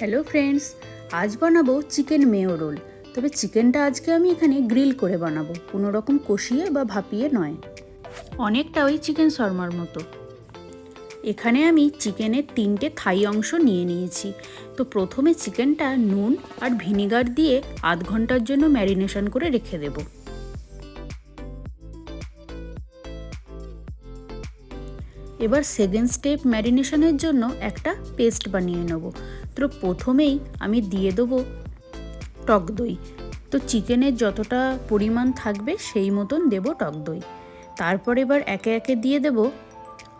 Hello friends, আজ বানাবো chicken Mayo role. তবে চিকেনটা আজকে আমি এখানে গ্রিল করে বানাবো, কোনো রকম কষিয়ে বা ভাপিয়ে নয়। অনেকটা ওই চিকেন শর্মার মতো। এখানে আমি চিকেনের 3টে থাই অংশ নিয়ে নিয়েছি। তো প্রথমে চিকেনটা নুন আর ভিনিগার দিয়ে আধ ঘন্টার জন্য ম্যারিনেশন করে রেখে দেবো। এবার সেকেন্ড স্টেপ ম্যারিনেশনের জন্য একটা পেস্ট বানিয়ে নেব। তো প্রথমেই আমি দিয়ে দেবো টক দই। তো চিকেনের যতটা পরিমাণ থাকবে সেই মতন দেব টক দই। তারপর এবার একে একে দিয়ে দেব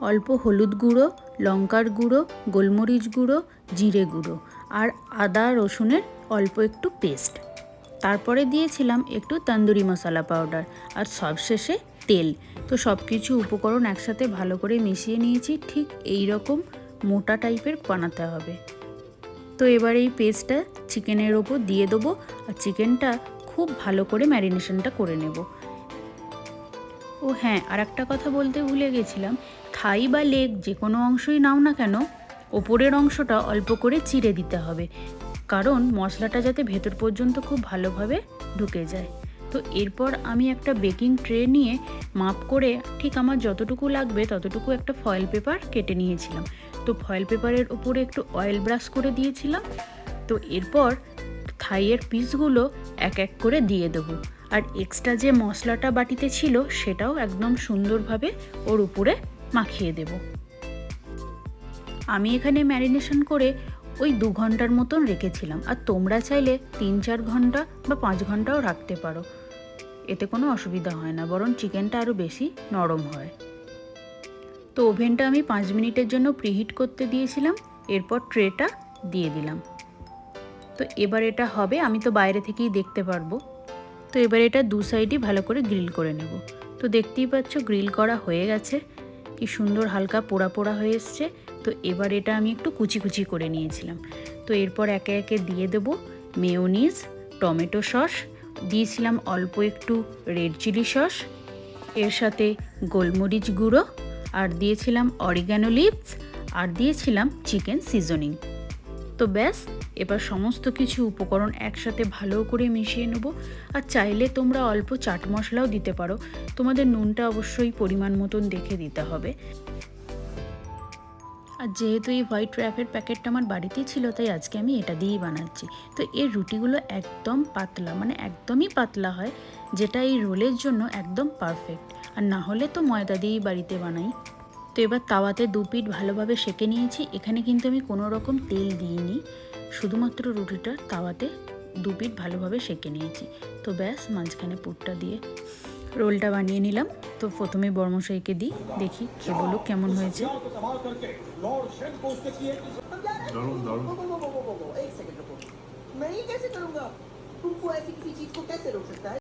অল্প হলুদ গুঁড়ো, লঙ্কার গুঁড়ো, গোলমরিচ গুঁড়ো, জিরে গুঁড়ো আর আদা রসুনের অল্প একটু পেস্ট। তারপরে দিয়েছিলাম একটু তন্দুরি মশলা পাউডার আর সবশেষে তেল। তো সব কিছু উপকরণ একসাথে ভালো করে মিশিয়ে নিয়েছি। ঠিক এই রকম মোটা টাইপের বানাতে হবে। তো এবার এই পেস্টটা চিকেনের ওপর দিয়ে দেবো আর চিকেনটা খুব ভালো করে ম্যারিনেশনটা করে নেব। ও হ্যাঁ, আর একটা কথা বলতে ভুলে গেছিলাম, থাই বা লেগ যে কোনো অংশই নাও না কেন, ওপরের অংশটা অল্প করে চিড়ে দিতে হবে, কারণ মশলাটা যাতে ভেতর পর্যন্ত খুব ভালোভাবে ঢুকে যায়। তো এরপর আমি একটা বেকিং ট্রে নিয়ে মাপ করে ঠিক আমার যতটুকু লাগবে ততটুকু একটা ফয়েল পেপার কেটে নিয়েছিলাম। তো ফয়েল পেপারের উপরে একটু অয়েল ব্রাশ করে দিয়েছিলাম। তো এরপর থাইয়ের পিসগুলো এক এক করে দিয়ে দেবো। আর এক্সট্রা যে মশলাটা বাটিতে ছিল সেটাও একদম সুন্দরভাবে ওর উপরে মাখিয়ে দেব। আমি এখানে ম্যারিনেশন করে ওই 2 ঘন্টার মতন রেখেছিলাম, আর তোমরা চাইলে 3-4 ঘন্টা বা 5 ঘন্টাও রাখতে পারো, এতে কোনো অসুবিধা হয় না, বরং চিকেনটা আরও বেশি নরম হয়। তো ওভেনটা আমি 5 মিনিটের জন্য প্রিহিট করতে দিয়েছিলাম। এরপর ট্রেটা দিয়ে দিলাম। তো এবার এটা হবে, আমি তো বাইরে থেকেই দেখতে পারবো। তো এবার এটা 2 সাইডই ভালো করে গ্রিল করে নেব। তো দেখতেই পাচ্ছ গ্রিল করা হয়ে গেছে, কি সুন্দর হালকা পোড়া পোড়া হয়ে এসছে। তো এবার এটা আমি একটু কুচি কুচি করে নিয়েছিলাম। তো এরপর একে একে দিয়ে দেবো মেয়োনিজ, টমেটো সস, দিয়েছিলাম অল্প একটু রেড চিলি সস, এর সাথে গোলমরিচ গুঁড়ো, আর দিয়েছিলাম অরিগ্যানো লিভস, আর দিয়েছিলাম চিকেন সিজনিং। তো ব্যাস, এবার সমস্ত কিছু উপকরণ একসাথে ভালো করে মিশিয়ে নেব। আর চাইলে তোমরা অল্প চাট মশলাও দিতে পারো, তোমাদের নুনটা অবশ্যই পরিমাণ মতন দেখে দিতে হবে। আর যেহেতু এই হোয়াইট র্যাপের প্যাকেটটা আমার বাড়িতেই ছিল, তাই আজকে আমি এটা দিয়েই বানাচ্ছি। তো এর রুটিগুলো একদম পাতলা, মানে একদমই পাতলা হয়, যেটা এই রোলের জন্য একদম পারফেক্ট। আর না হলে তো ময়দা দিয়েই বাড়িতে বানাই। তো এবার তাওয়াতে 2 পিঠ ভালোভাবে সেঁকে নিয়েছি। এখানে কিন্তু আমি কোনো রকম তেল দিইনি, শুধুমাত্র রুটিটা তাওয়াতে 2 পিঠ ভালোভাবে সেঁকে নিয়েছি। তো ব্যাস, মাঝখানে পুরটা দিয়ে রোলটা বানিয়ে নিলাম। তো প্রথমে বর্মশাইকে দিই, দেখি খেয়ে বলুক কেমন হয়েছে।